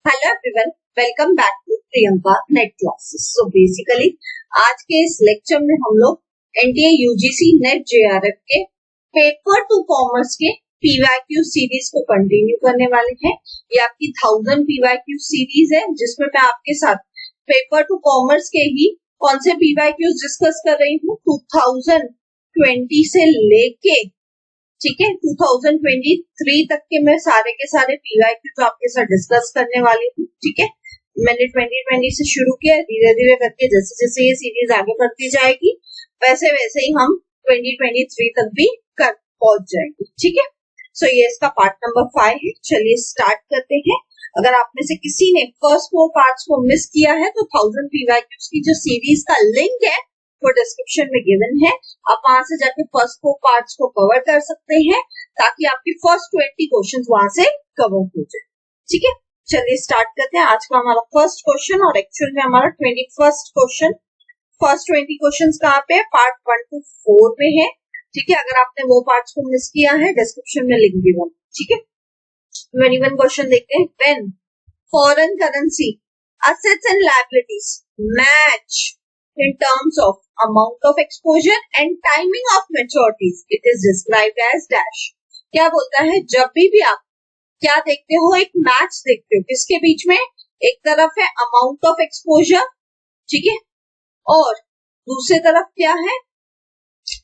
Hello everyone, welcome back to Priyanka net classes. So basically आज के इस लेक्चर में हम लोग एनटीए यूजीसी नेट जेआरएफ के पेपर टू कॉमर्स के पीवाईक्यू सीरीज को कंटिन्यू करने वाले हैं। ये आपकी 1000 पीवाईक्यू सीरीज है जिसमें मैं आपके साथ पेपर टू कॉमर्स के ही कौन से पीवाईक्यू डिस्कस कर रही हूँ 2020 से लेके, ठीक है, 2023 तक के मैं सारे के सारे पीवाईक्यू आपके साथ डिस्कस करने वाली हूँ। ठीक है, मैंने 2020 से शुरू किया, धीरे धीरे करके जैसे जैसे ये सीरीज आगे बढ़ती जाएगी वैसे वैसे ही हम 2023 तक भी कर पहुंच जाएंगे। ठीक है, सो ये इसका पार्ट नंबर 5 है। चलिए स्टार्ट करते हैं। अगर आप में से किसी ने फर्स्ट 4 पार्ट्स को मिस किया है तो 1000 पीवाईक्यूज की जो सीरीज का लिंक है वो डिस्क्रिप्शन में गिवन है। आप वहां से जाके फर्स्ट 4 पार्ट्स को कवर कर सकते हैं ताकि आपकी फर्स्ट 20 क्वेश्चंस वहां से कवर हो जाए। ठीक है, चलिए स्टार्ट करते हैं। आज का हमारा फर्स्ट क्वेश्चन और एक्चुअल में हमारा 21st क्वेश्चन। फर्स्ट 20 क्वेश्चंस कहाँ पे है? पार्ट 1 to 4 में है। ठीक है, अगर आपने वो पार्ट्स को मिस किया है डिस्क्रिप्शन में लिंक गिवन। ठीक है, 21 क्वेश्चन देखते हैं। When foreign currency assets and liabilities match in terms of amount of exposure and timing of maturities, it is described as dash। क्या बोलता है? जब भी आप क्या देखते हो, एक मैच देखते हो किसके बीच में? एक तरफ है अमाउंट ऑफ एक्सपोजर, ठीक है, और दूसरी तरफ क्या है?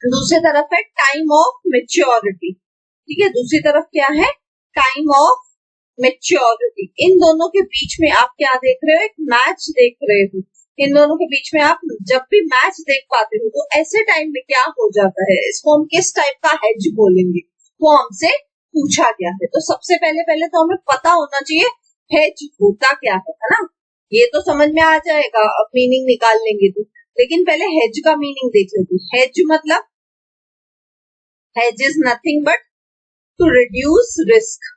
दूसरी तरफ है टाइम ऑफ मेच्योरिटी। ठीक है, दूसरी तरफ क्या है? Time of maturity. इन दोनों के बीच में आप क्या देख रहे हो? एक मैच देख रहे हो। इन दोनों के बीच में आप जब भी मैच देख पाते हो तो ऐसे टाइम में क्या हो जाता है? इसको हम किस टाइप का हेज बोलेंगे, वो हमसे पूछा गया है। तो सबसे पहले तो हमें पता होना चाहिए हेज होता क्या है ना। ये तो समझ में आ जाएगा, अब मीनिंग निकाल लेंगे तो, लेकिन पहले हेज का मीनिंग देख लेते हैं। हेज मतलब, hedge is nothing but to reduce risk.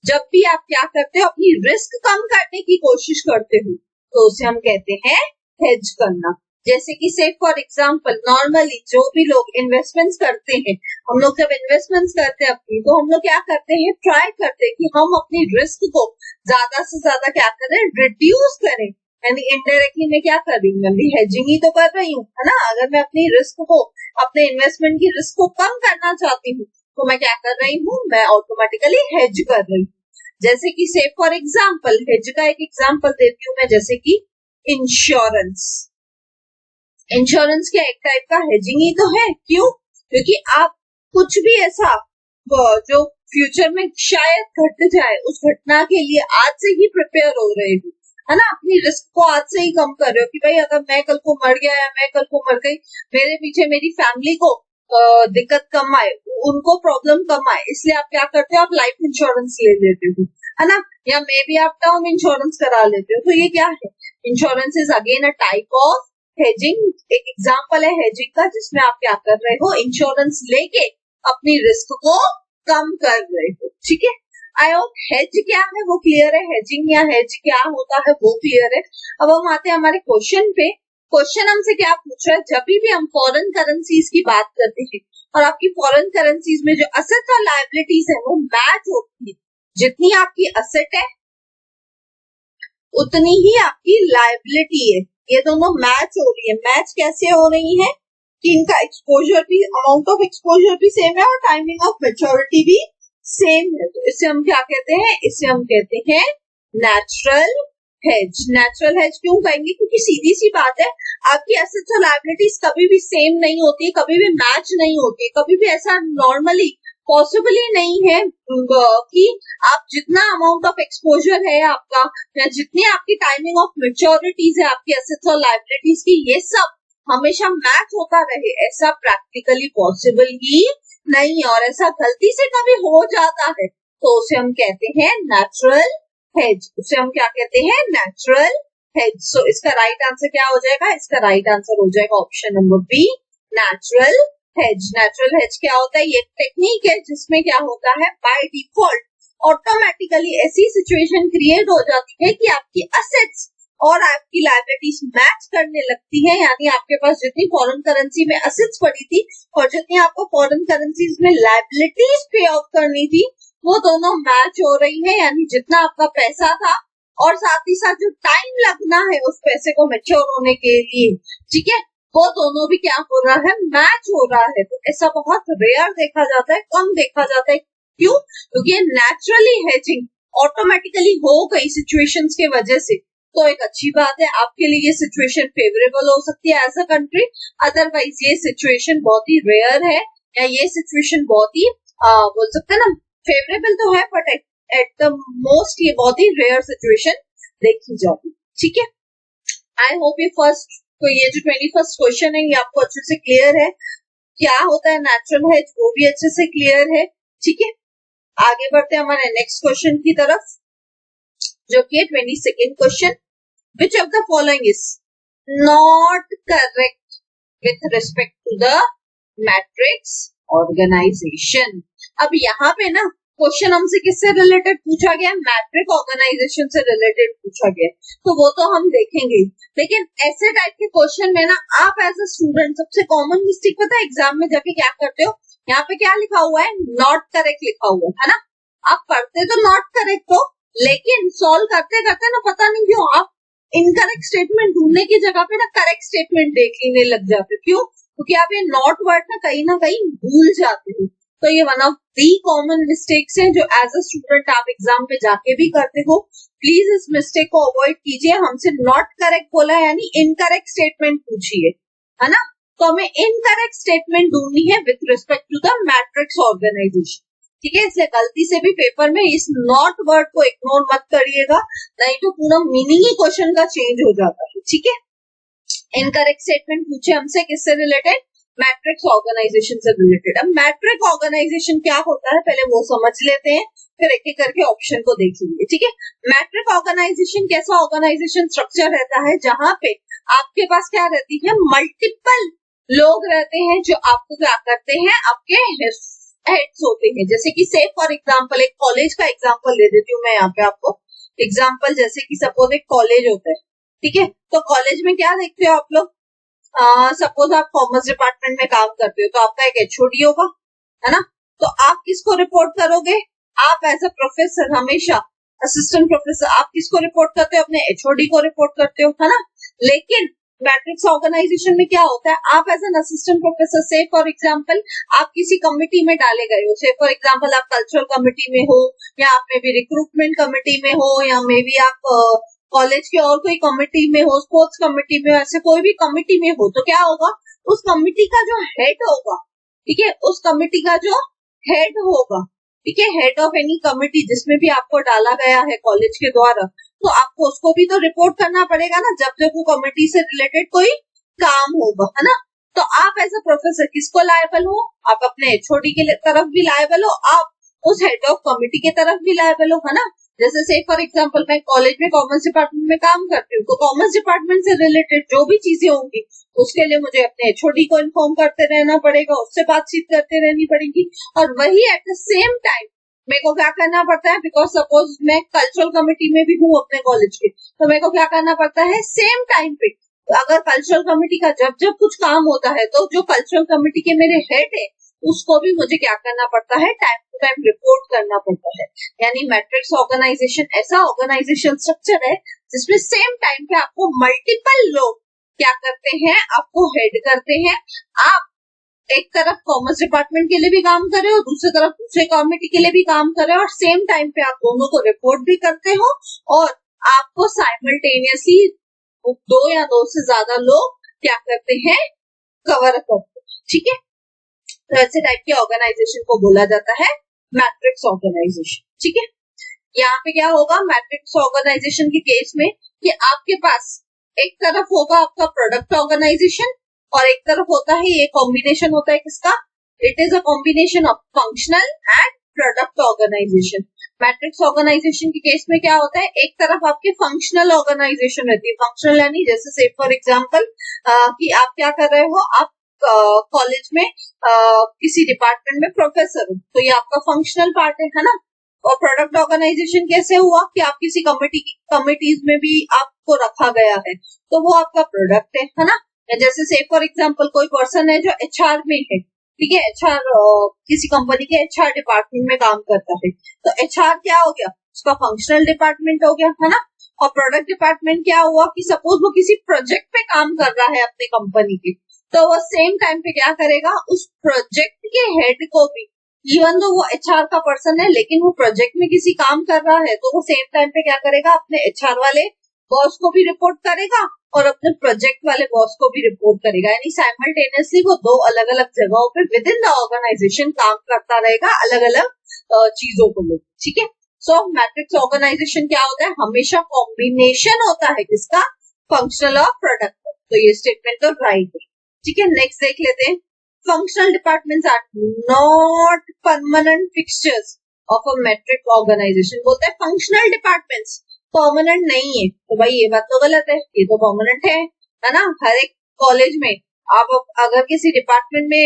जब भी आप क्या करते हो, अपनी रिस्क कम करने की कोशिश करते हो तो उसे हम कहते हैं हेज करना। जैसे कि से फॉर एग्जांपल नॉर्मली जो भी लोग इन्वेस्टमेंट्स करते हैं, हम लोग जब इन्वेस्टमेंट्स करते हैं अपनी, तो हम लोग क्या करते हैं? ट्राई करते हैं कि हम अपनी रिस्क को ज्यादा से ज्यादा क्या करें? रिड्यूस करें। यानी इनडायरेक्टली मैं क्या कर रही हूँ? मैं भी हेजिंग ही तो कर रही हूँ, है ना। अगर मैं अपनी रिस्क को, अपने इन्वेस्टमेंट की रिस्क को कम करना चाहती हूँ तो मैं क्या कर रही हूँ? मैं ऑटोमेटिकली हेज कर रही हूँ। जैसे कि से फॉर एग्जांपल, हेज का एक एग्जांपल देती हूँ मैं, जैसे कि इंश्योरेंस। इंश्योरेंस क्या एक टाइप का हेजिंग ही तो है। क्यों? क्योंकि आप कुछ भी ऐसा जो फ्यूचर में शायद घट जाए, उस घटना के लिए आज से ही प्रिपेयर हो रहे हो, है ना। अपनी रिस्क को आज से ही कम कर रहे हो कि भाई अगर मैं कल को मर गया या मैं कल को मर गई, मेरे पीछे मेरी फैमिली को दिक्कत कम आए, उनको प्रॉब्लम कम आए, इसलिए आप क्या करते हो? आप लाइफ इंश्योरेंस ले लेते हो, है ना। या मे बी आप टर्म इंश्योरेंस करा लेते हो। तो ये क्या है? Insurance is again a type of hedging. एक एग्जांपल है हेजिंग का, जिसमें आप क्या कर रहे हो? इंश्योरेंस लेके अपनी रिस्क को कम कर रहे हो। ठीक है, आई होप हेज क्या है वो क्लियर है, हेजिंग या हेज क्या होता है वो क्लियर है। अब हम आते हैं हमारे क्वेश्चन पे। क्वेश्चन हमसे क्या पूछ रहा है? जब भी हम फॉरेन करेंसीज की बात करते हैं और आपकी फॉरेन करेंसीज में जो असेट्स और लायबिलिटीज है वो मैच होती है। जितनी आपकी असेट है उतनी ही आपकी लायबिलिटी है, ये दोनों मैच हो रही है। मैच कैसे हो रही है? कि इनका एक्सपोजर भी, अमाउंट ऑफ एक्सपोजर भी सेम है और टाइमिंग ऑफ मैच्योरिटी भी सेम है। तो इसे हम क्या कहते हैं? इसे हम कहते हैं नेचुरल हेज। नेचुरल हेज क्यों कहेंगे? क्योंकि सीधी सी बात है, आपकी एसेट्स और लायबिलिटीज कभी भी सेम नहीं होती, कभी भी मैच नहीं होती, कभी भी ऐसा नॉर्मली पॉसिबल ही नहीं है कि आप जितना अमाउंट ऑफ एक्सपोजर है आपका, या जितनी आपकी टाइमिंग ऑफ मैच्योरिटीज है आपकी एसेट्स और लायबिलिटीज की, ये सब हमेशा मैच होता रहे। ऐसा प्रैक्टिकली पॉसिबल ही नहीं है, और ऐसा गलती से कभी हो जाता है तो उसे हम कहते हैं नेचुरल हेज। उसे हम क्या कहते हैं? Natural hedge. सो इसका राइट आंसर क्या हो जाएगा? इसका राइट आंसर हो जाएगा option number B, natural hedge. Natural hedge क्या होता है? ये टेक्निक है जिसमें क्या होता है, बाय डिफॉल्ट ऑटोमेटिकली ऐसी सिचुएशन क्रिएट हो जाती है कि आपकी असेट्स और आपकी लायबिलिटीज मैच करने लगती है। यानी आपके पास जितनी फॉरेन करेंसी में असेट्स पड़ी थी और जितनी आपको फॉरेन करेंसीज में लायबिलिटीज पे ऑफ करनी थी, वो दोनों मैच हो रही है। यानी जितना आपका पैसा था और साथ ही साथ जो टाइम लगना है उस पैसे को मैच्योर होने के लिए, ठीक है, वो दोनों भी क्या हो रहा है, मैच हो रहा है। तो ऐसा बहुत रेयर देखा जाता है, कम देखा जाता है। क्यों? क्योंकि ये नेचुरली हेजिंग ऑटोमेटिकली हो गई सिचुएशंस के वजह से। तो एक अच्छी बात है, आपके लिए ये सिचुएशन फेवरेबल हो सकती है एज अ कंट्री। अदरवाइज ये सिचुएशन बहुत ही रेयर है, या ये सिचुएशन बहुत ही बोल सकते हैं ना, फेवरेबल तो है बट एट द मोस्ट ये बहुत ही रेयर सिचुएशन देखी जाती, ठीक है। आई होप ये फर्स्ट, तो ये जो 21st क्वेश्चन है ये आपको अच्छे से क्लियर है, क्या होता है नेचुरल हेज वो भी अच्छे से क्लियर है, ठीक है। आगे बढ़ते हैं हमारे नेक्स्ट क्वेश्चन की तरफ, जो कि 22nd question, which of the following is not correct with respect to the matrix organisation. अब यहाँ पे ना क्वेश्चन हमसे किससे रिलेटेड पूछा गया, मैट्रिक ऑर्गेनाइजेशन से रिलेटेड पूछा गया, तो वो तो हम देखेंगे। लेकिन ऐसे टाइप के क्वेश्चन में ना आप एज अ स्टूडेंट सबसे कॉमन मिस्टेक पता है एग्जाम में जाके क्या करते हो, यहाँ पे क्या लिखा हुआ है, नॉट करेक्ट लिखा हुआ है ना। आप पढ़ते तो नॉट करेक्ट हो, लेकिन सॉल्व करते करते ना पता नहीं क्यों आप इनकरेक्ट स्टेटमेंट ढूंढने की जगह पे ना करेक्ट स्टेटमेंट देख लेने लग जाते। क्यों? क्योंकि आप ये नॉट वर्ड ना कहीं भूल जाते हो। तो ये one of the common mistakes है जो एज अ स्टूडेंट आप एग्जाम पे जाके भी करते हो। प्लीज इस मिस्टेक को अवॉइड कीजिए। हमसे नॉट करेक्ट बोला है यानी इनकरेक्ट स्टेटमेंट पूछिए, है ना। तो हमें इनकरेक्ट स्टेटमेंट ढूंढनी है with respect to the matrix organisation, ठीक है। इसलिए गलती से भी पेपर में इस नॉट वर्ड को इग्नोर मत करिएगा, नहीं तो पूरा मीनिंग ही क्वेश्चन का चेंज हो जाता है, ठीक है। इनकरेक्ट स्टेटमेंट पूछे हमसे किससे रिलेटेड, मैट्रिक्स ऑर्गेनाइजेशन से रिलेटेड। अब मैट्रिक ऑर्गेनाइजेशन क्या होता है पहले वो समझ लेते हैं, फिर एक एक करके ऑप्शन को देखेंगे, ठीक है। मैट्रिक ऑर्गेनाइजेशन कैसा ऑर्गेनाइजेशन स्ट्रक्चर रहता है जहां पे आपके पास क्या रहती है, मल्टीपल लोग रहते हैं जो आपको क्या करते हैं, आपके हेड्स होते हैं। जैसे कि से फॉर एग्जाम्पल एक कॉलेज का एग्जाम्पल दे देती हूँ मैं यहाँ पे आपको एग्जाम्पल, जैसे कि सपोज एक कॉलेज होता है, ठीक है। तो कॉलेज में क्या देखते हो आप लोग, सपोज आप कॉमर्स डिपार्टमेंट में काम करते हो तो आपका एक एचओडी होगा, है ना। तो आप किसको रिपोर्ट करोगे, आप एज अ प्रोफेसर हमेशा असिस्टेंट प्रोफेसर आप किसको रिपोर्ट करते हो, अपने एचओडी को रिपोर्ट करते हो, है ना। लेकिन मैट्रिक्स ऑर्गेनाइजेशन में क्या होता है, आप एज एन असिस्टेंट प्रोफेसर से फॉर एग्जाम्पल आप किसी कमिटी में डाले गए हो, से फॉर एग्जाम्पल आप कल्चरल कमिटी में हो, या आप में भी रिक्रूटमेंट कमिटी में हो, या मे बी आप कॉलेज के और कोई कमिटी में हो, स्पोर्ट्स कमिटी में, ऐसे कोई भी कमिटी में हो, तो क्या होगा, उस कमिटी का जो हेड होगा, ठीक है, उस कमिटी का जो हेड होगा, ठीक है, हेड ऑफ एनी कमिटी जिसमें भी आपको डाला गया है कॉलेज के द्वारा, तो आपको उसको भी तो रिपोर्ट करना पड़ेगा ना जब जब वो कमिटी से रिलेटेड कोई काम होगा, है ना। तो आप एज अ प्रोफेसर किसको लायबल हो, आप अपने एचओडी के तरफ भी लायबल हो, आप उस हेड ऑफ कमिटी के तरफ भी लायबल हो, है ना। जैसे से फॉर एग्जाम्पल मैं कॉलेज में कॉमर्स डिपार्टमेंट में काम करती हूँ, तो कॉमर्स डिपार्टमेंट से रिलेटेड जो भी चीजें होंगी उसके लिए मुझे अपने एचओडी को इन्फॉर्म करते रहना पड़ेगा, उससे बातचीत करते रहनी पड़ेगी। और वही एट द सेम टाइम मेरे को क्या करना पड़ता है, बिकॉज सपोज मैं कल्चरल कमिटी में भी हूँ अपने कॉलेज के, तो मेरे को क्या करना पड़ता है, सेम टाइम पे अगर कल्चरल कमिटी का जब जब कुछ काम होता है तो जो कल्चरल कमिटी के मेरे हेड है उसको भी मुझे क्या करना पड़ता है, टाइम टू टाइम रिपोर्ट करना पड़ता है। यानी मैट्रिक्स ऑर्गेनाइजेशन ऐसा ऑर्गेनाइजेशन स्ट्रक्चर है जिसमें सेम टाइम पे आपको मल्टीपल लोग क्या करते हैं, आपको हेड करते हैं। आप एक तरफ कॉमर्स डिपार्टमेंट के लिए भी काम कर रहे हो, दूसरी तरफ दूसरे कमिटी के लिए भी काम कर रहे हो, और सेम टाइम पे आप दोनों को रिपोर्ट भी करते हो, और आपको साइमल्टेनियसली दो या दो से ज्यादा लोग क्या करते हैं, कवर करते हैं, ठीक है। तो ऐसे टाइप के ऑर्गेनाइजेशन को बोला जाता है मैट्रिक्स ऑर्गेनाइजेशन, ठीक है। यहाँ पे क्या होगा मैट्रिक्स ऑर्गेनाइजेशन के केस में कि आपके पास एक तरफ होगा आपका प्रोडक्ट ऑर्गेनाइजेशन और एक तरफ होता है, ये कॉम्बिनेशन होता है किसका, it is a combination of functional and product organisation. Matrix organisation के केस में क्या होता है, एक तरफ आपके फंक्शनल ऑर्गेनाइजेशन रहती है, फंक्शनल यानी जैसे से फॉर एग्जाम्पल कि आप क्या कर रहे हो, आप कॉलेज में किसी डिपार्टमेंट में प्रोफेसर हो, तो ये आपका फंक्शनल पार्ट है ना। और प्रोडक्ट ऑर्गेनाइजेशन कैसे हुआ कि आप किसी कमिटीज में भी आपको रखा गया है, तो वो आपका प्रोडक्ट है ना। जैसे से फॉर एग्जाम्पल कोई पर्सन है जो एचआर में है, ठीक है, एचआर किसी कंपनी के एचआर डिपार्टमेंट में काम करता है, तो एचआर क्या हो गया, उसका फंक्शनल डिपार्टमेंट हो गया, है ना। और प्रोडक्ट डिपार्टमेंट क्या हुआ कि सपोज वो किसी प्रोजेक्ट पे काम कर रहा है अपनी कंपनी के, तो वो सेम टाइम पे क्या करेगा, उस प्रोजेक्ट के हेड को भी, इवन तो वो एचआर का पर्सन है लेकिन वो प्रोजेक्ट में किसी काम कर रहा है, तो वो सेम टाइम पे क्या करेगा, अपने एचआर वाले बॉस को भी रिपोर्ट करेगा और अपने प्रोजेक्ट वाले बॉस को भी रिपोर्ट करेगा। यानी साइमल्टेनियसली वो दो अलग अलग जगहों पे विद इन द ऑर्गेनाइजेशन काम करता रहेगा, अलग अलग चीजों को लेकर, ठीक है। सो मैट्रिक्स ऑर्गेनाइजेशन क्या होता है, हमेशा कॉम्बिनेशन होता है किसका, फंक्शनल और प्रोडक्ट। तो ये स्टेटमेंट तो राइट है, ठीक है। नेक्स्ट देख लेते हैं, functional departments are not permanent fixtures of a matrix organisation. बोलता है फंक्शनल डिपार्टमेंट्स परमानेंट नहीं है, तो भाई ये बात तो गलत है, ये तो परमानेंट है ना। हर एक कॉलेज में आप अगर किसी डिपार्टमेंट में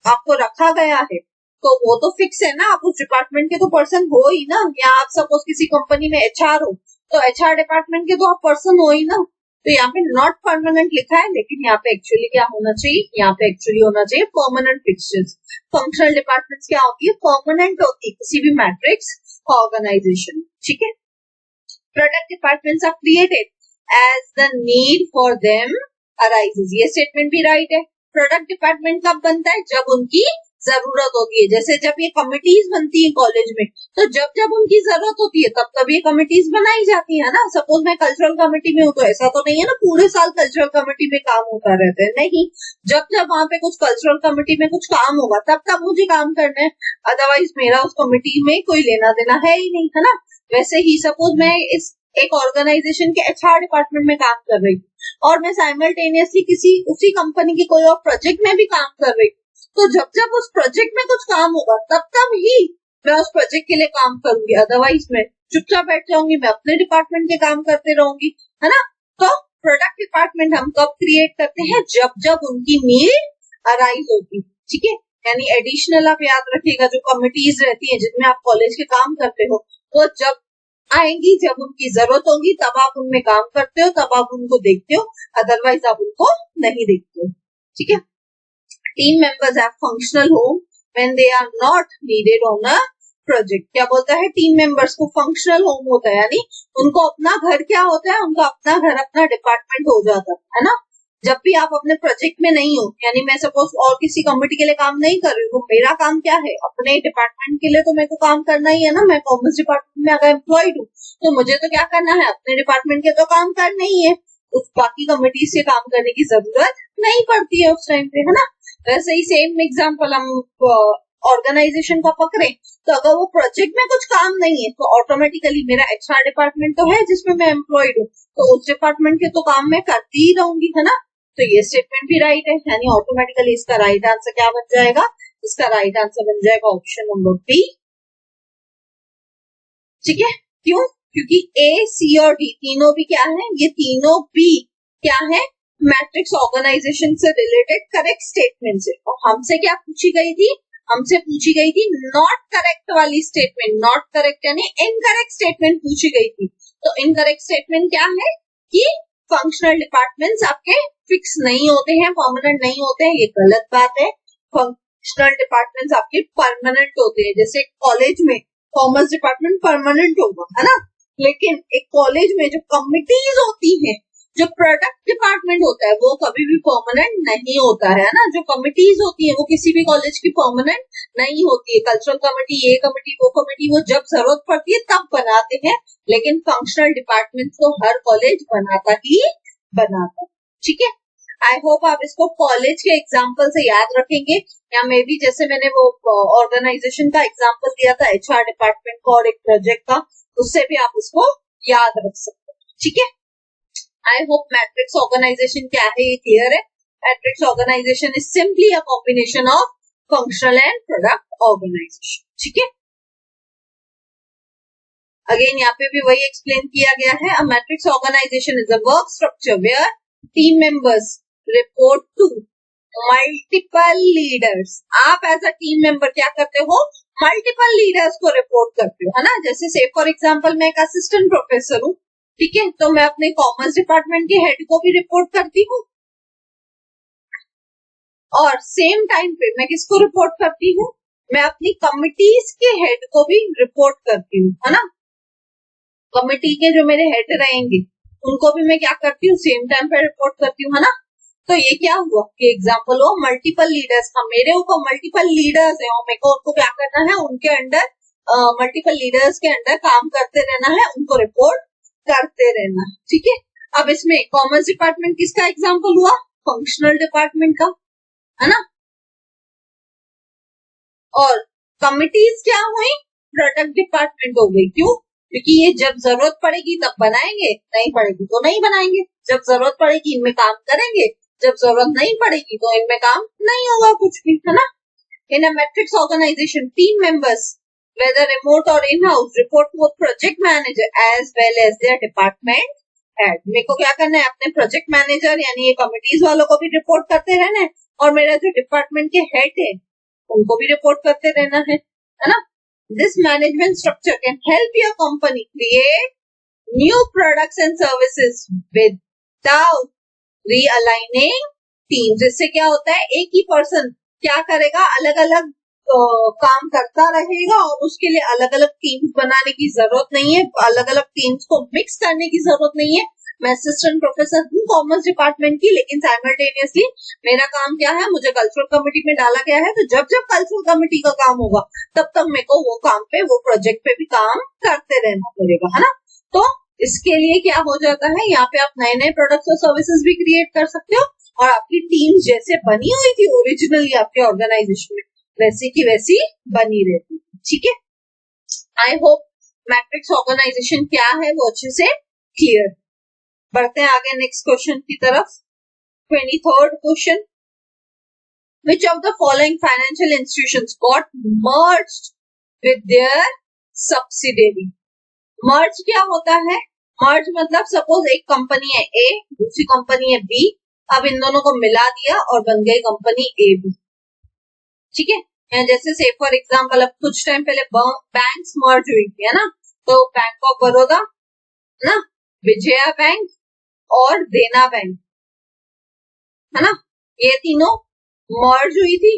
आपको रखा गया है तो वो तो फिक्स है ना, आप उस डिपार्टमेंट के तो पर्सन हो ही ना। या आप सपोज किसी कंपनी में एचआर हो तो एचआर डिपार्टमेंट के तो आप पर्सन हो ही ना। तो यहाँ पे नॉट परमानेंट लिखा है, लेकिन यहाँ पे एक्चुअली क्या होना चाहिए, यहाँ पे एक्चुअली होना चाहिए परमानेंट फिक्सचर्स। फंक्शनल डिपार्टमेंट्स क्या होती है, परमानेंट होती है किसी भी मैट्रिक्स ऑर्गेनाइजेशन, ठीक है। Product departments are created as the need for them arises. ये स्टेटमेंट भी राइट है। प्रोडक्ट डिपार्टमेंट कब बनता है, जब उनकी जरूरत होती है। जैसे जब ये कमिटीज बनती है कॉलेज में, तो जब जब उनकी जरूरत होती है तब तब ये कमिटीज बनाई जाती है ना। सपोज मैं कल्चरल कमेटी में हूँ तो ऐसा तो नहीं है ना पूरे साल कल्चरल कमेटी में काम होता रहता है, नहीं। जब जब वहां पे कुछ कल्चरल कमेटी में कुछ काम होगा तब तब मुझे काम करना है, अदरवाइज मेरा उस कमेटी में कोई लेना देना है ही नहीं, है ना। वैसे ही सपोज मैं इस एक ऑर्गेनाइजेशन के एचआर डिपार्टमेंट में काम कर रही हूँ और मैं साइमल्टेनियसली किसी उसी कंपनी के कोई और प्रोजेक्ट में भी काम कर रही हूँ, तो जब जब उस प्रोजेक्ट में कुछ काम होगा तब तब ही मैं उस प्रोजेक्ट के लिए काम करूंगी, अदरवाइज मैं चुपचाप बैठ जाऊंगी, मैं अपने डिपार्टमेंट के काम करते रहूंगी, है ना। तो प्रोडक्ट डिपार्टमेंट हम कब क्रिएट करते हैं, जब जब उनकी नीड अराइज होगी, ठीक है। यानी एडिशनल आप याद रखिएगा, जो कमिटीज रहती है जिनमें आप कॉलेज के काम करते हो, वो जब आएंगी, जब उनकी जरूरत होगी तब आप उनमें काम करते हो, तब आप उनको देखते हो, अदरवाइज आप उनको नहीं देखते हो, ठीक है। Team members have functional home when they are not needed on a project. क्या बोलता है, टीम मेंबर्स को फंक्शनल होम होता है, यानी उनको अपना घर क्या होता है, उनका अपना घर अपना डिपार्टमेंट हो जाता है ना। जब भी आप अपने प्रोजेक्ट में नहीं हो, यानी मैं सपोज और किसी कमिटी के लिए काम नहीं कर रही हूँ, मेरा काम क्या है, अपने डिपार्टमेंट के लिए तो मेरे को काम करना ही है ना। मैं कॉमर्स डिपार्टमेंट में अगर एम्प्लॉयड हूँ तो मुझे तो क्या करना है, अपने डिपार्टमेंट के तो काम करना ही है, उस बाकी कमिटी से काम करने की जरूरत नहीं पड़ती है उस टाइम पे, है ना। वैसे ही सेम एग्जाम्पल हम ऑर्गेनाइजेशन का पकड़े, तो अगर वो प्रोजेक्ट में कुछ काम नहीं है तो ऑटोमेटिकली मेरा एचआर डिपार्टमेंट तो है जिसमें मैं एम्प्लॉयड हूँ, तो उस डिपार्टमेंट के तो काम मैं करती ही रहूंगी, है ना। तो ये स्टेटमेंट भी राइट है, यानी ऑटोमेटिकली इसका राइट आंसर क्या बन जाएगा, इसका राइट आंसर बन जाएगा ऑप्शन नंबर बी, ठीक है। क्यों, क्योंकि ए सी और डी तीनों भी क्या है, ये तीनों भी क्या है, मैट्रिक्स ऑर्गेनाइजेशन से रिलेटेड करेक्ट स्टेटमेंट है। और हमसे क्या पूछी गई थी, हमसे पूछी गई थी नॉट करेक्ट वाली स्टेटमेंट, नॉट करेक्ट यानी इनकरेक्ट स्टेटमेंट पूछी गई थी। तो इनकरेक्ट स्टेटमेंट क्या है कि फंक्शनल डिपार्टमेंट्स आपके फिक्स नहीं होते हैं, परमानेंट नहीं होते हैं, ये गलत बात है। फंक्शनल डिपार्टमेंट्स आपके परमानेंट होते हैं। जैसे कॉलेज में कॉमर्स डिपार्टमेंट परमानेंट होगा, है ना, लेकिन एक कॉलेज में जो कमिटीज होती है, जो प्रोडक्ट डिपार्टमेंट होता है, वो कभी भी परमानेंट नहीं होता है ना। जो कमिटीज होती है वो किसी भी कॉलेज की परमानेंट नहीं होती है। कल्चरल कमेटी, ये कमेटी, वो कमेटी, वो जब जरूरत पड़ती है तब बनाते हैं, लेकिन फंक्शनल डिपार्टमेंट तो हर कॉलेज बनाता ही बनाता, ठीक है। आई होप आप इसको कॉलेज के एग्जाम्पल से याद रखेंगे, या मे बी जैसे मैंने वो ऑर्गेनाइजेशन का एग्जाम्पल दिया था एचआर डिपार्टमेंट का और एक प्रोजेक्ट का, उससे भी आप उसको याद रख सकते हैं, ठीक है। आई होप मैट्रिक्स ऑर्गेनाइजेशन क्या है ये क्लियर है। Matrix organisation is simply a combination of functional and product organisation, ठीक है। अगेन यहाँ पे भी वही एक्सप्लेन किया गया है। A matrix organisation is a work structure where team members report to multiple leaders. आप एज अ टीम मेंबर क्या करते हो, मल्टीपल लीडर्स को रिपोर्ट करते हो, है ना। जैसे से फॉर एग्जांपल मैं एक असिस्टेंट प्रोफेसर हूँ, ठीक है, तो मैं अपने कॉमर्स डिपार्टमेंट के हेड को भी रिपोर्ट करती हूँ, और सेम टाइम पे मैं किसको रिपोर्ट करती हूँ, मैं अपनी कमिटीज के हेड को भी रिपोर्ट करती हूँ, है ना। कमिटी के जो मेरे हेड रहेंगे उनको भी मैं क्या करती हूँ, सेम टाइम पे रिपोर्ट करती हूँ, है ना। तो ये क्या हुआ कि एग्जाम्पल हुआ मल्टीपल लीडर्स का, मेरे ऊपर मल्टीपल लीडर्स है और मेरे को उनको क्या करना है, उनके अंडर मल्टीपल लीडर्स के अंडर काम करते रहना है, उनको रिपोर्ट करते रहना है, ठीक है। अब इसमें कॉमर्स डिपार्टमेंट किसका एग्जाम्पल हुआ, फंक्शनल डिपार्टमेंट का, है ना। और कमिटीज क्या हुई, प्रोडक्ट डिपार्टमेंट हो गई। क्यों, क्योंकि ये जब जरूरत पड़ेगी तब बनाएंगे, नहीं पड़ेगी तो नहीं बनाएंगे। जब जरूरत पड़ेगी इनमें काम करेंगे, जब जरूरत नहीं पड़ेगी तो इनमें काम नहीं होगा कुछ भी, है ना। In a matrix organisation team members whether remote or in-house report to a project manager as well as their department head। मेरे को क्या करना है, अपने प्रोजेक्ट मैनेजर यानी ये कमिटीज वालों को भी रिपोर्ट करते रहना है और मेरा जो डिपार्टमेंट के हेड है उनको भी रिपोर्ट करते रहना है ना। This management structure can help your company create new products and services without realigning teams. इससे क्या होता है, एक ही पर्सन क्या करेगा, अलग अलग काम करता रहेगा और उसके लिए अलग अलग टीम्स बनाने की जरूरत नहीं है, अलग अलग टीम्स को मिक्स करने की जरूरत नहीं है। मैं असिस्टेंट प्रोफेसर हूँ कॉमर्स डिपार्टमेंट की, लेकिन साइमल्टेनियसली मेरा काम क्या है, मुझे कल्चरल कमेटी में डाला गया है, तो जब जब कल्चरल कमेटी का काम होगा तब तक मेरे को वो काम पे, वो प्रोजेक्ट पे भी काम करते रहना पड़ेगा, है ना। तो इसके लिए क्या हो जाता है, यहाँ पे आप नए नए प्रोडक्ट्स और सर्विसेज भी क्रिएट कर सकते हो और आपकी टीम जैसे बनी हुई थी ओरिजिनली आपके ऑर्गेनाइजेशन में वैसी की वैसी बनी रहती, ठीक है। आई होप मैट्रिक्स ऑर्गेनाइजेशन क्या है वो अच्छे से क्लियर। बढ़ते हैं आगे नेक्स्ट क्वेश्चन की तरफ। 23rd question, which of the following financial institutions got merged with their subsidiary। मर्ज क्या होता है, मर्ज मतलब सपोज एक कंपनी है ए, दूसरी कंपनी है बी, अब इन दोनों को मिला दिया और बन गई कंपनी ए बी, ठीक है। जैसे से फॉर एग्जांपल अब कुछ टाइम पहले बैंक्स मर्ज हुई थी, है ना। तो बैंक ऑफ बड़ौदा, ना, विजया बैंक और देना बैंक, है ना, ये तीनों मर्ज हुई थी।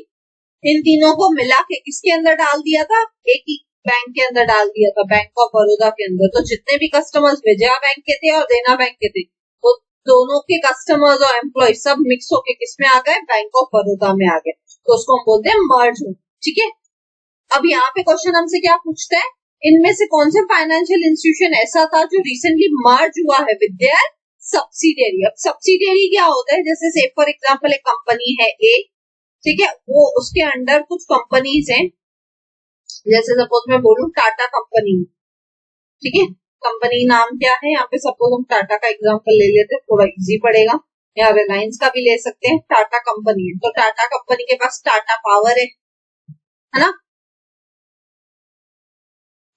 इन तीनों को मिला के किसके अंदर डाल दिया था, एक ही बैंक के अंदर डाल दिया था, बैंक ऑफ बड़ौदा के अंदर। तो जितने भी कस्टमर्स विजया बैंक के थे और देना बैंक के थे, वो दोनों के कस्टमर्स और एम्प्लॉय सब मिक्स होके किसमें आ गए, बैंक ऑफ बड़ौदा में आ गए, तो उसको हम बोलते हैं मर्ज हो, ठीक है। अब यहाँ पे क्वेश्चन हमसे क्या पूछता है, इनमें से कौन से फाइनेंशियल इंस्टीट्यूशन ऐसा था जो रिसेंटली मर्ज हुआ है विद देयर सब्सिडियरी। अब सब्सिडियरी क्या होता है, जैसे से फॉर एग्जांपल एक कंपनी है ए, ठीक है, वो उसके अंडर कुछ कंपनीज हैं, जैसे सपोज मैं बोलूं टाटा कंपनी, ठीक है, कंपनी नाम क्या है, यहाँ पे सपोज हम टाटा का एग्जांपल ले लेते हैं, थोड़ा इजी पड़ेगा, या रिलायंस का भी ले सकते हैं। टाटा कंपनी है तो टाटा कंपनी के पास टाटा पावर है ना,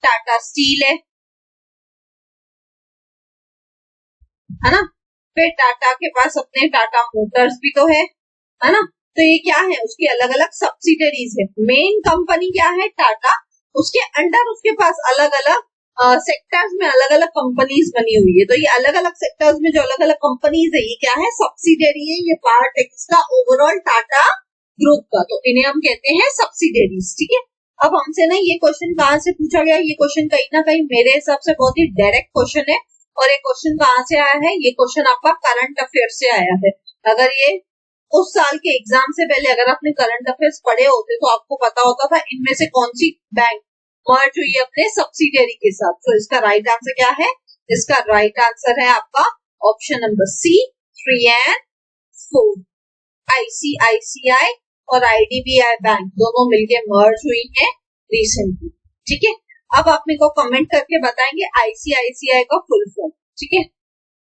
टाटा स्टील है ना, फिर टाटा के पास अपने टाटा मोटर्स भी तो है ना। तो ये क्या है, उसकी अलग अलग सब्सिडरीज है। मेन कंपनी क्या है, टाटा, उसके अंडर उसके पास अलग अलग सेक्टर्स में अलग अलग कंपनीज बनी हुई है। तो ये अलग अलग सेक्टर्स में जो अलग अलग कंपनीज है, ये क्या है, सब्सिडरी है, ये पार्ट है किसका, ओवरऑल टाटा ग्रुप का, तो इन्हें हम कहते हैं सब्सिडरीज, ठीक है। अब हमसे ना ये क्वेश्चन कहाँ से पूछा गया, ये क्वेश्चन कहीं ना कहीं मेरे हिसाब से बहुत ही डायरेक्ट क्वेश्चन है। और ये क्वेश्चन कहाँ से आया है, ये क्वेश्चन आपका करंट अफेयर से आया है। अगर ये उस साल के एग्जाम से पहले अगर आपने करंट अफेयर्स पढ़े होते तो आपको पता होता था इनमें से कौन सी बैंक मर्ज हुई है अपने सब्सिडियरी के साथ। तो इसका राइट आंसर क्या है, इसका राइट आंसर है आपका option number C 3 and 4। ICICI और आईडीबीआई बैंक दोनों मिलके मर्ज हुई है रिसेंटली, ठीक है। अब आप मेरे को कमेंट करके बताएंगे आईसीआईसीआई का फुल फॉर्म, ठीक है।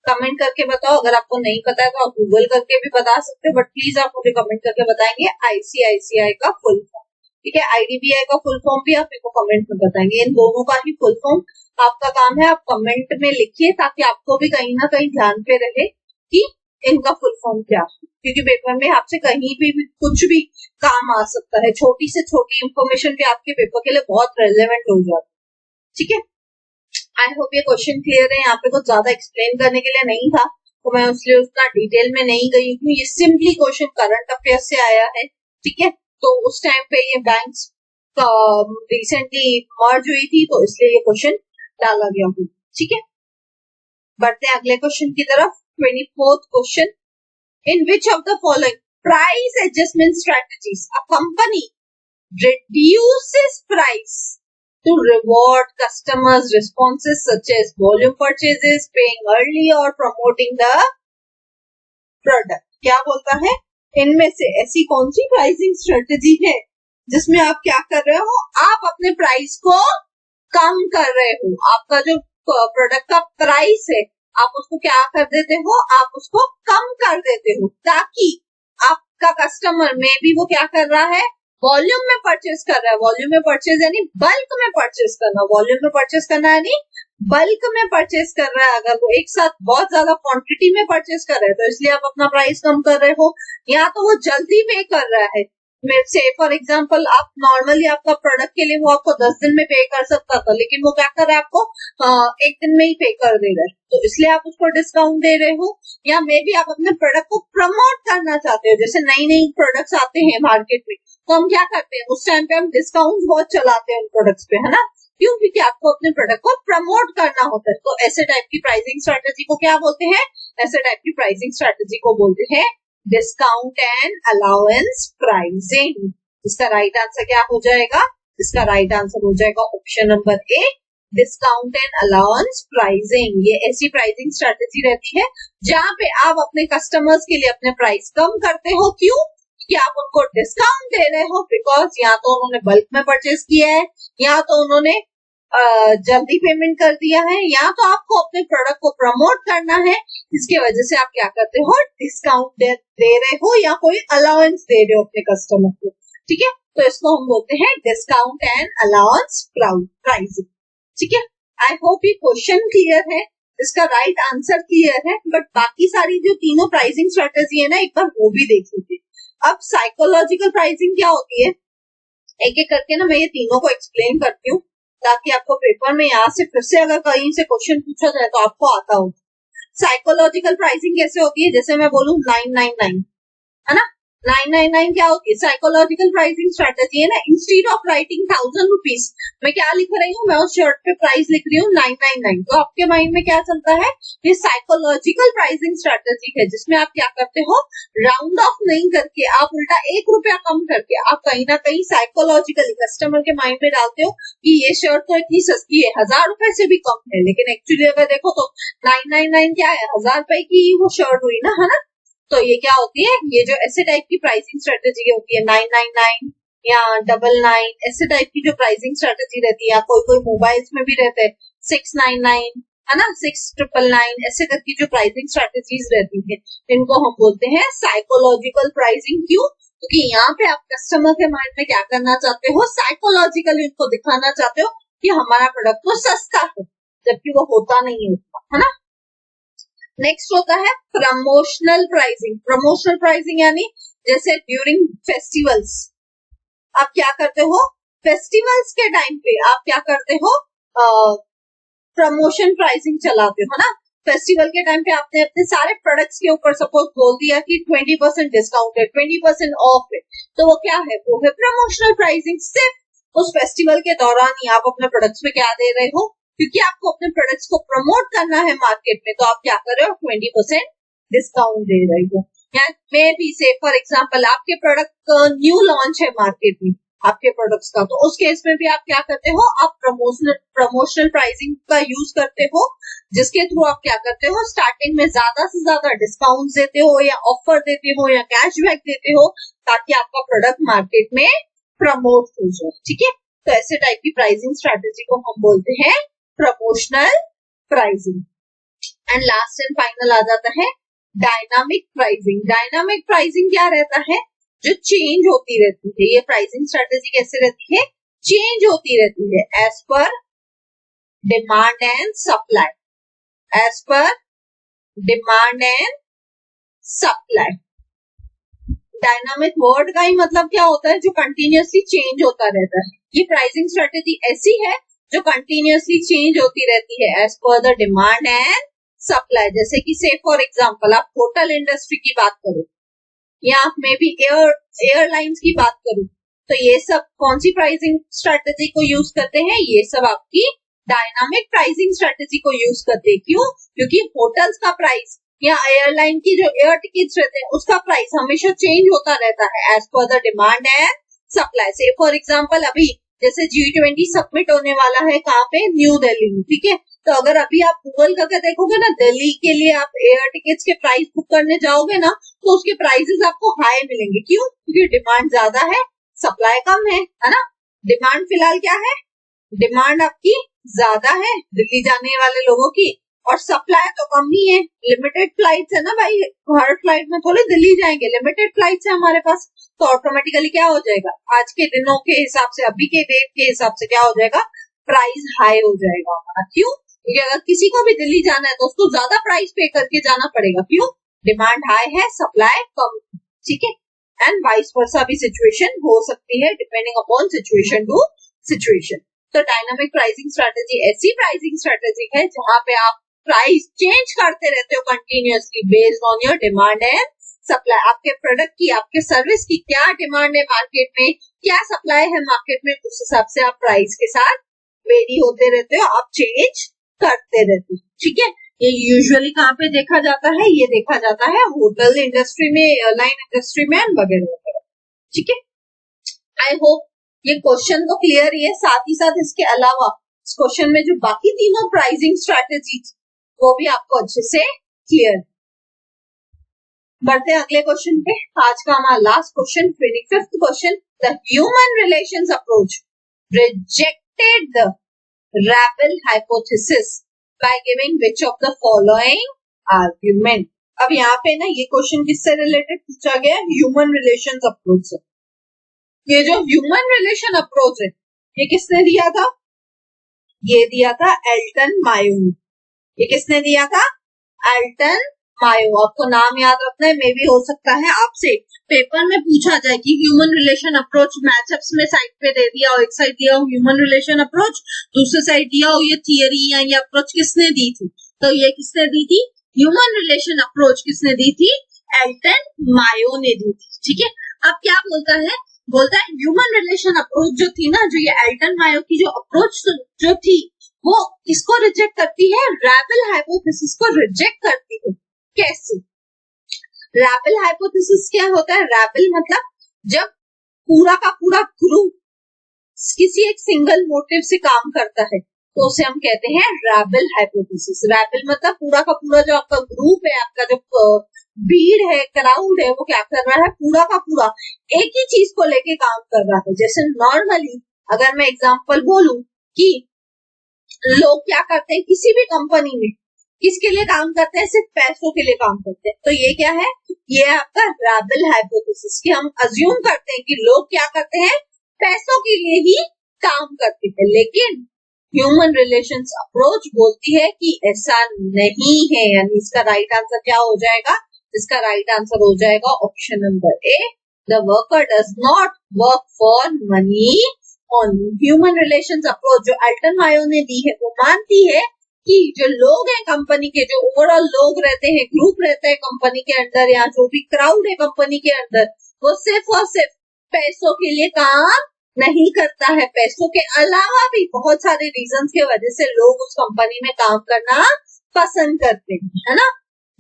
कमेंट करके बताओ, अगर आपको नहीं पता है तो आप गूगल करके भी बता सकते हो, बट प्लीज आप मुझे कमेंट करके बताएंगे आईसीआईसीआई का फुल फॉर्म, ठीक है। आईडीबीआई का फुल फॉर्म भी आप मेरे को कमेंट में बताएंगे। इन दोनों का ही फुल फॉर्म आपका काम है, आप कमेंट में लिखिए ताकि आपको भी कहीं ना कहीं ध्यान पे रहे कि इनका फुल फॉर्म क्या है, क्योंकि पेपर में आपसे कहीं भी कुछ भी काम आ सकता है, छोटी से छोटी इंफॉर्मेशन भी आपके पेपर के लिए बहुत रेलेवेंट हो जाती है, ठीक है। आई होप ये क्वेश्चन क्लियर है, यहाँ पे कुछ ज्यादा एक्सप्लेन करने के लिए नहीं था, तो मैं उसलिए उतना डिटेल में नहीं गई हूँ। ये सिंपली क्वेश्चन करंट अफेयर से आया है, ठीक है। तो उस टाइम पे ये बैंक्स रिसेंटली मर्ज हुई थी, तो इसलिए ये क्वेश्चन डाला गया हूँ। ठीक है, बढ़ते हैं अगले क्वेश्चन की तरफ। 24th question, in which of the following price adjustment strategies a company reduces price to reward customers' responses such as volume purchases, paying early or promoting the product? क्या बोलता है, इनमें से ऐसी कौन सी प्राइसिंग स्ट्रेटजी है जिसमें आप क्या कर रहे हो, आप अपने प्राइस को कम कर रहे हो। आपका जो प्रोडक्ट का प्राइस है आप उसको क्या कर देते हो, आप उसको कम कर देते हो, ताकि आपका कस्टमर में भी वो क्या कर रहा है, वॉल्यूम में परचेज कर रहा है। वॉल्यूम में परचेज यानी बल्क में परचेज करना, वॉल्यूम में परचेज करना यानी बल्क में परचेज कर रहा है। अगर वो एक साथ बहुत ज्यादा क्वांटिटी में परचेज कर रहा है तो इसलिए आप अपना प्राइस कम कर रहे हो, या तो वो जल्दी पे कर रहा है। से फॉर एग्जाम्पल आप नॉर्मली आपका प्रोडक्ट के लिए वो आपको 10 दिन में पे कर सकता था, लेकिन वो क्या कर रहा है, आपको एक दिन में ही पे कर दे रहा है, तो इसलिए आप उसको डिस्काउंट दे रहे हो। या मे बी आप अपने प्रोडक्ट को प्रमोट करना चाहते हो, जैसे नई नई प्रोडक्ट्स आते हैं मार्केट में, तो हम क्या करते हैं, उस टाइम पे हम डिस्काउंट बहुत चलाते हैं उन प्रोडक्ट्स पे, है ना, क्यों, क्योंकि आपको अपने प्रोडक्ट को प्रमोट करना होता है। तो ऐसे टाइप की प्राइसिंग स्ट्रेटेजी को क्या बोलते हैं, ऐसे टाइप की प्राइसिंग स्ट्रेटेजी को बोलते हैं डिस्काउंट एंड अलाउंस प्राइसिंग। इसका राइट आंसर क्या हो जाएगा, इसका राइट आंसर हो जाएगा option number A, discount and allowance pricing. ये ऐसी प्राइसिंग स्ट्रेटेजी रहती है जहां पे आप अपने कस्टमर्स के लिए अपने प्राइस कम करते हो, क्यों, कि आप उनको डिस्काउंट दे रहे हो, बिकॉज या तो उन्होंने बल्क में परचेज किया है, या तो उन्होंने जल्दी पेमेंट कर दिया है, या तो आपको अपने प्रोडक्ट को प्रमोट करना है, इसकी वजह से आप क्या करते हो, डिस्काउंट दे रहे हो या कोई अलाउंस दे रहे हो अपने कस्टमर को। ठीक है, तो इसको हम बोलते हैं डिस्काउंट एंड अलाउंस प्राइसिंग। ठीक है, आई होप ये क्वेश्चन क्लियर है, इसका राइट आंसर क्लियर है, बट बाकी सारी जो तीनों प्राइसिंग स्ट्रेटेजी है ना, एक बार वो भी देख लीजिए। अब साइकोलॉजिकल प्राइसिंग क्या होती है, एक एक करके ना मैं ये तीनों को एक्सप्लेन करती हूँ, ताकि आपको पेपर में यहाँ से फिर से अगर कहीं से क्वेश्चन पूछा जाए तो आपको आता हो। साइकोलॉजिकल प्राइसिंग कैसे होती है, जैसे मैं बोलूँ 999, है ना, 999 क्या होती है, साइकोलॉजिकल प्राइसिंग स्ट्रेटेजी है ना। इंस्टेड ऑफ राइटिंग 1000 रुपीज, मैं क्या लिख रही हूँ, मैं उस शर्ट पे प्राइस लिख रही हूँ 999, तो आपके माइंड में क्या चलता है, ये साइकोलॉजिकल प्राइसिंग स्ट्रेटेजी है, जिसमें आप क्या करते हो, राउंड ऑफ नहीं करके आप उल्टा 1 रुपया कम करके आप कहीं ना कहीं साइकोलॉजिकली कस्टमर के माइंड में डालते हो कि ये शर्ट तो इतनी सस्ती है, 1000 रुपए से भी कम है, लेकिन एक्चुअली अगर देखो तो 999 क्या है, 1000 रुपए की वो शर्ट हुई ना, है ना। तो ये क्या होती है, ये जो ऐसे टाइप की प्राइसिंग स्ट्रेटेजी होती है 999 या 99, ऐसे टाइप की जो प्राइसिंग स्ट्रेटेजी रहती है, या कोई कोई मोबाइल्स में भी रहते हैं 699, है ना, 6999, ऐसे करके जो प्राइसिंग स्ट्रेटेजीज रहती है, इनको हम बोलते हैं साइकोलॉजिकल प्राइसिंग। क्यों, क्योंकि यहाँ पे आप कस्टमर के माइंड में क्या करना चाहते हो, साइकोलॉजिकली उनको दिखाना चाहते हो कि हमारा प्रोडक्ट तो सस्ता है, जबकि वो होता नहीं है ना। नेक्स्ट होता है प्रमोशनल प्राइसिंग। प्रमोशनल प्राइसिंग यानी जैसे ड्यूरिंग फेस्टिवल्स आप क्या करते हो, फेस्टिवल्स के टाइम पे आप क्या करते हो, प्रमोशन प्राइसिंग चलाते हो, है ना। फेस्टिवल के टाइम पे आपने अपने सारे प्रोडक्ट्स के ऊपर सपोज बोल दिया कि 20% डिस्काउंट है, 20% ऑफ है, तो वो क्या है, वो है प्रमोशनल प्राइसिंग। सिर्फ उस फेस्टिवल के दौरान ही आप अपने प्रोडक्ट्स पे क्या दे रहे हो, क्योंकि आपको अपने प्रोडक्ट्स को प्रमोट करना है मार्केट में, तो आप क्या कर रहे हो, 20% डिस्काउंट दे रहे हो। या मे बी से फॉर एग्जांपल आपके प्रोडक्ट न्यू लॉन्च है मार्केट में आपके प्रोडक्ट्स का, तो उस केस में भी आप क्या करते हो, आप प्रमोशनल प्राइसिंग का यूज करते हो, जिसके थ्रू आप क्या करते हो, स्टार्टिंग में ज्यादा से ज्यादा डिस्काउंट देते हो या ऑफर देते हो या कैशबैक देते हो, ताकि आपका प्रोडक्ट मार्केट में प्रमोट हो जाए। ठीक है, तो ऐसे टाइप की प्राइसिंग स्ट्रेटेजी को हम बोलते हैं promotional pricing. And last and final आ जाता है डायनामिक प्राइसिंग। डायनामिक प्राइसिंग क्या रहता है, जो चेंज होती रहती है। ये प्राइसिंग स्ट्रेटेजी कैसे रहती है, चेंज होती रहती है as per demand and supply, as per demand and supply. Dynamic word का ही मतलब क्या होता है, जो कंटिन्यूअसली चेंज होता रहता है। ये प्राइसिंग स्ट्रेटेजी ऐसी है जो कंटिन्यूअसली चेंज होती रहती है as per the demand and supply. जैसे कि से फॉर एग्जांपल आप होटल इंडस्ट्री की बात करो, या मे बी एयरलाइंस की बात करो, तो ये सब कौन सी प्राइसिंग स्ट्रेटेजी को यूज करते हैं? ये सब आपकी डायनामिक प्राइसिंग स्ट्रेटेजी को यूज करते हैं। क्यों? क्योंकि होटल्स का प्राइस या एयरलाइन की जो एयर टिकट्स रहते हैं उसका प्राइस हमेशा चेंज होता रहता है as per the demand and supply. Say for example अभी जैसे G20 सबमिट होने वाला है कहाँ पे? न्यू दिल्ली में, ठीक है। तो अगर अभी आप गूगल करके देखोगे ना, दिल्ली के लिए आप एयर टिकट्स के प्राइस बुक करने जाओगे ना, तो उसके प्राइसेस आपको हाई मिलेंगे। क्यों? क्योंकि डिमांड ज्यादा है, सप्लाई कम है ना। डिमांड फिलहाल क्या है? डिमांड आपकी ज्यादा है दिल्ली जाने वाले लोगों की, और सप्लाई तो कम ही है। लिमिटेड फ्लाइट्स है ना भाई, हर फ्लाइट में थोड़ी दिल्ली जाएंगे, लिमिटेड फ्लाइट्स है हमारे पास। तो ऑटोमेटिकली क्या हो जाएगा? आज के दिनों के हिसाब से, अभी के डेट के हिसाब से क्या हो जाएगा? प्राइस हाई हो जाएगा हमारा। क्यों? क्योंकि अगर किसी को भी दिल्ली जाना है तो उसको ज्यादा प्राइस पे करके जाना पड़ेगा। क्यों? डिमांड हाई है, सप्लाई कम, ठीक है। एंड वाइस वर्सा भी सिचुएशन हो सकती है depending upon situation to situation. तो डायनामिक प्राइसिंग स्ट्रेटेजी ऐसी प्राइसिंग स्ट्रेटेजी है जहां पे आप प्राइस चेंज करते रहते हो continuously based on your demand and supply. आपके प्रोडक्ट की, आपके सर्विस की क्या डिमांड है मार्केट में, क्या सप्लाई है मार्केट में, उस हिसाब से आप प्राइस के साथ वेरी होते रहते हो, आप चेंज करते रहते हो, ठीक है। ये यूजुअली कहाँ पे देखा जाता है? ये देखा जाता है होटल इंडस्ट्री में, एयरलाइन इंडस्ट्री में वगैरह वगैरह, ठीक है। आई होप ये क्वेश्चन तो क्लियर ही है। साथ ही साथ इसके अलावा इस क्वेश्चन में जो बाकी तीनों प्राइसिंग स्ट्रेटेजी वो भी आपको अच्छे से क्लियर। बढ़ते हैं अगले क्वेश्चन पे। आज का हमारा last question, 25th question. The human relations approach rejected the rabble hypothesis by giving which of the following argument. अब यहाँ पे ना ये क्वेश्चन किससे रिलेटेड पूछा गया? ह्यूमन रिलेशंस अप्रोच से। ये जो ह्यूमन रिलेशन अप्रोच है ये किसने दिया था? ये दिया था एल्टन मायो ने। ये किसने दिया था? Elton Mayo. आपको नाम याद रखना है, मे भी हो सकता है आपसे पेपर में पूछा जाए कि ह्यूमन रिलेशन अप्रोच मैचअप्स में साइड पे दे दिया हो, एक साइड दिया हो ह्यूमन रिलेशन अप्रोच, दूसरी साइड दिया हो ये थियरी या ये अप्रोच किसने दी थी? तो ये किसने दी थी? ह्यूमन रिलेशन अप्रोच किसने दी थी? एल्टन मायो ने दी थी, ठीक है। अब क्या बोलता है? बोलता है ह्यूमन रिलेशन अप्रोच जो थी ना, जो ये एल्टन मायो की जो अप्रोच जो थी वो इसको रिजेक्ट करती है, रैबल हाइपोथेसिस को रिजेक्ट करती है। कैसे? रैबल हाइपोथेसिस क्या होता है? रैबल मतलब जब पूरा का पूरा ग्रुप किसी एक सिंगल मोटिव से काम करता है तो उसे हम कहते हैं रैबल हाइपोथेसिस। रैबल मतलब पूरा का पूरा जो आपका ग्रुप है, आपका जो भीड़ है, क्राउड है, वो क्या कर रहा है? पूरा का पूरा एक ही चीज को लेके काम कर रहा है। जैसे नॉर्मली अगर मैं एग्जांपल बोलूं कि लोग क्या करते हैं किसी भी कंपनी में, किसके लिए काम करते हैं? सिर्फ पैसों के लिए काम करते हैं। तो ये क्या है? ये आपका रैबल हाइपोथेसिस कि हम अज्यूम करते हैं कि लोग क्या करते हैं? पैसों के लिए ही काम करते हैं। लेकिन ह्यूमन रिलेशंस अप्रोच बोलती है कि ऐसा नहीं है। यानी इसका राइट आंसर क्या हो जाएगा? इसका राइट आंसर हो जाएगा option number A, the worker does not work for money only. Human relations approach जो एल्टन मायो ने दी है वो मानती है कि जो लोग हैं कंपनी के, जो ओवरऑल लोग रहते हैं, ग्रुप रहता है कंपनी के अंदर या जो भी क्राउड है कंपनी के अंदर, वो सिर्फ और सिर्फ पैसों के लिए काम नहीं करता है। पैसों के अलावा भी बहुत सारे रीजंस की वजह से लोग उस कंपनी में काम करना पसंद करते हैं, है ना।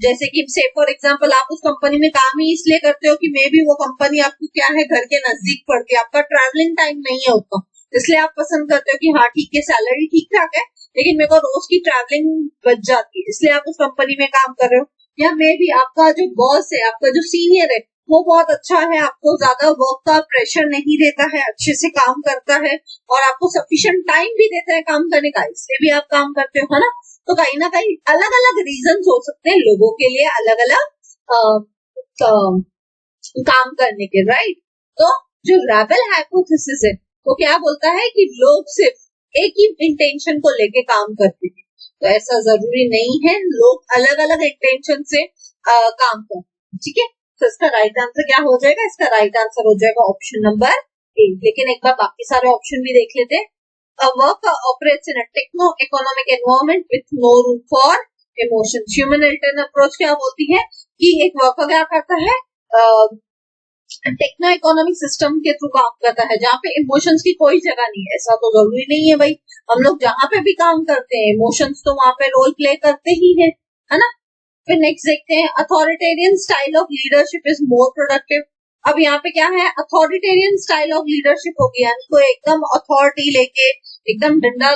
जैसे कि से फॉर एग्जांपल आप उस कंपनी में काम ही इसलिए करते हो कि मे बी वो कंपनी आपको क्या है, घर के नजदीक पड़ती है, आपका ट्रैवलिंग टाइम नहीं है उतना, इसलिए आप पसंद करते हो कि हाँ ठीक है सैलरी ठीक ठाक है लेकिन मेरे को रोज की ट्रैवलिंग बच जाती है, इसलिए आप उस कंपनी में काम कर रहे हो। या मे बी आपका जो बॉस है, आपका जो सीनियर है वो बहुत अच्छा है, आपको ज्यादा वर्क का प्रेशर नहीं देता है, अच्छे से काम करता है और आपको सफिशिएंट टाइम भी देता है काम करने का, इसलिए भी आप काम करते हो, है ना। तो कहीं ना कहीं अलग अलग रीजन हो सकते हैं लोगों के लिए अलग अलग काम करने के, राइट। तो जो रैबल हाइपोथेसिस है वो क्या बोलता है कि लोग सिर्फ एक ही इंटेंशन को लेके काम करते हैं। तो ऐसा जरूरी नहीं है, लोग अलग अलग इंटेंशन से काम करते हैं, ठीक है। तो इसका राइट आंसर क्या हो जाएगा? इसका राइट आंसर हो जाएगा ऑप्शन नंबर ए। लेकिन एक बार बाकी सारे ऑप्शन भी देख लेते हैं। A worker operates in a techno-economic environment with no room for emotions. Human return approach क्या बोलती है कि एक वर्कर क्या करता है, टेक्नो इकोनॉमिक सिस्टम के थ्रू काम करता है, जहाँ पे इमोशंस की कोई जगह नहीं है। ऐसा तो जरूरी नहीं है भाई, हम लोग जहाँ पे भी काम करते हैं इमोशंस तो वहाँ पे रोल प्ले करते ही है ना। फिर नेक्स्ट देखते हैं, authoritarian style of leadership is more productive. अब यहाँ पे क्या है, अथॉरिटेरियन स्टाइल ऑफ लीडरशिप हो गया, तो एकदम अथॉरिटी लेके एकदम डंडा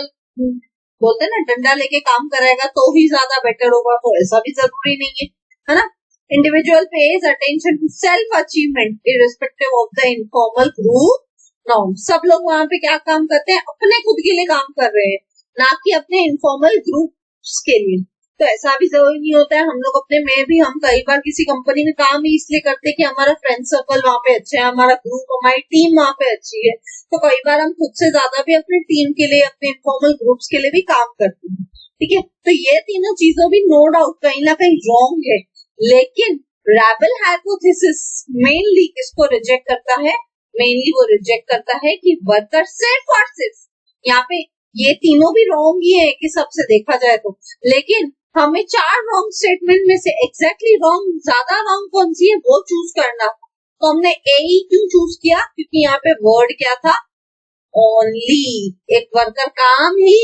बोलते हैं ना, डंडा लेके काम करेगा तो ही ज्यादा बेटर होगा, तो ऐसा भी जरूरी नहीं है ना। Individual pays attention to self achievement irrespective of the informal group norm. सब लोग वहां पे क्या काम करते हैं, अपने खुद के लिए काम कर रहे हैं, ना कि अपने इनफॉर्मल ग्रुप्स के लिए। तो ऐसा भी जरूरी नहीं होता है। हम लोग अपने में भी, हम कई बार किसी कंपनी में काम ही इसलिए करते हैं कि हमारा फ्रेंड सर्कल वहां पे अच्छा है, हमारा ग्रुप, हमारी टीम वहां पे अच्छी है। तो कई बार हम खुद से ज्यादा भी अपनी टीम के लिए, अपने इनफॉर्मल ग्रुप्स के लिए भी काम करते हैं, ठीक है। तो ये तीनों चीजों भी नो डाउट कहीं ना कहीं रॉन्ग है, लेकिन रैबल हाइपोथेसिस मेनली किसको रिजेक्ट करता है, मेनली वो रिजेक्ट करता है कि वर्कर सिर्फ और सिर्फ, यहाँ पे ये तीनों भी रॉन्ग ही है कि सबसे देखा जाए तो, लेकिन हमें 4 रॉन्ग स्टेटमेंट में से एग्जैक्टली रॉन्ग, ज्यादा रॉन्ग कौन सी है वो चूज करना था। तो हमने ए ही क्यों चूज किया, क्योंकि यहाँ पे वर्ड क्या था, ओनली। एक वर्कर काम ही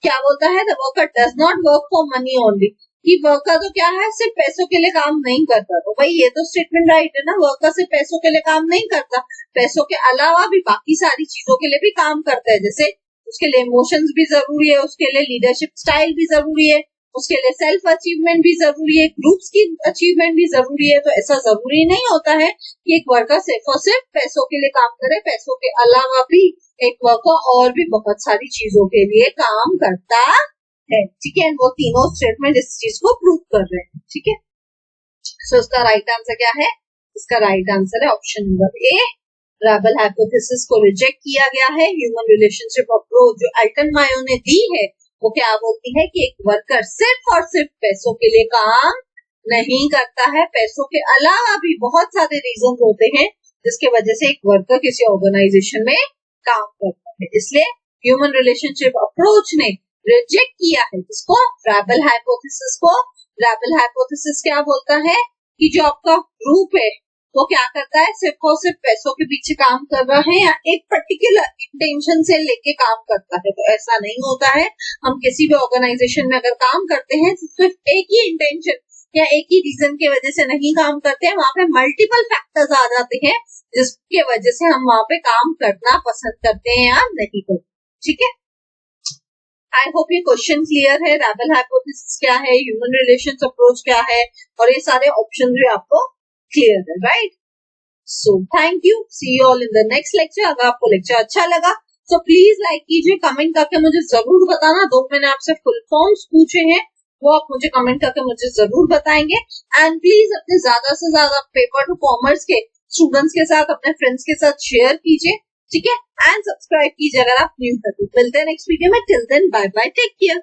क्या बोलता है, the worker does not work for money only, कि वर्कर तो क्या है, सिर्फ पैसों के लिए काम नहीं करता। तो भाई ये तो स्टेटमेंट राइट है ना, वर्कर सिर्फ पैसों के लिए काम नहीं करता, पैसों के अलावा भी बाकी सारी चीजों के लिए भी काम करता है। जैसे उसके लिए इमोशंस भी जरूरी है, उसके लिए लीडरशिप स्टाइल भी जरूरी है, उसके लिए सेल्फ अचीवमेंट भी जरूरी है, ग्रुप्स की अचीवमेंट भी जरूरी है। तो ऐसा जरूरी नहीं होता है कि एक वर्कर सिर्फ और सिर्फ पैसों के लिए काम करे, पैसों के अलावा भी एक वर्कर और भी बहुत सारी चीजों के लिए काम करता है, ठीक है। वो तीनों स्टेटमेंट इस चीज को प्रूव कर रहे हैं, ठीक है। सो इसका राइट आंसर क्या है, इसका राइट आंसर है option number A, Rebel hypothesis को रिजेक्ट किया गया है। ह्यूमन रिलेशनशिप अप्रोच जो एल्टन मायो ने दी है वो क्या बोलती है कि एक वर्कर सिर्फ और सिर्फ पैसों के लिए काम नहीं करता है, पैसों के अलावा भी बहुत सारे रीजन होते हैं जिसके वजह से एक वर्कर किसी ऑर्गेनाइजेशन में काम करता है। इसलिए ह्यूमन रिलेशनशिप अप्रोच ने रिजेक्ट किया है इसको, रैबल हाइपोथेसिस को। रैबल हाइपोथेसिस क्या बोलता है कि जो आपका ग्रुप है वो क्या करता है, सिर्फ और सिर्फ पैसों के पीछे काम कर रहा है या एक पर्टिकुलर इंटेंशन से लेके काम करता है। तो ऐसा नहीं होता है। हम किसी भी ऑर्गेनाइजेशन में अगर काम करते हैं तो सिर्फ एक ही इंटेंशन या एक ही रीजन की वजह से नहीं काम करते हैं, वहां पे मल्टीपल फैक्टर्स आ जाते हैं जिसके वजह से हम वहां पे काम करना पसंद करते हैं या नहीं करते, ठीक है। आई होप ये क्वेश्चन क्लियर है। रैबल हाइपोथेसिस क्या है, ह्यूमन रिलेशंस अप्रोच क्या है, और ये सारे ऑप्शन भी आपको क्लियर है, right. So thank you, see you all in the next lecture. अगर आपको लेक्चर अच्छा लगा तो प्लीज लाइक कीजिए, कमेंट करके मुझे जरूर बताना। दो मैंने आपसे फुल फॉर्म्स पूछे हैं वो आप मुझे कमेंट करके मुझे जरूर बताएंगे। एंड प्लीज अपने ज्यादा से ज्यादा पेपर टू कॉमर्स के स्टूडेंट्स के साथ, अपने फ्रेंड्स के साथ शेयर कीजिए, ठीक है। एंड सब्सक्राइब कीजिए अगर आप न्यू हैं। मिलते हैं नेक्स्ट वीडियो में, till then bye bye, take care.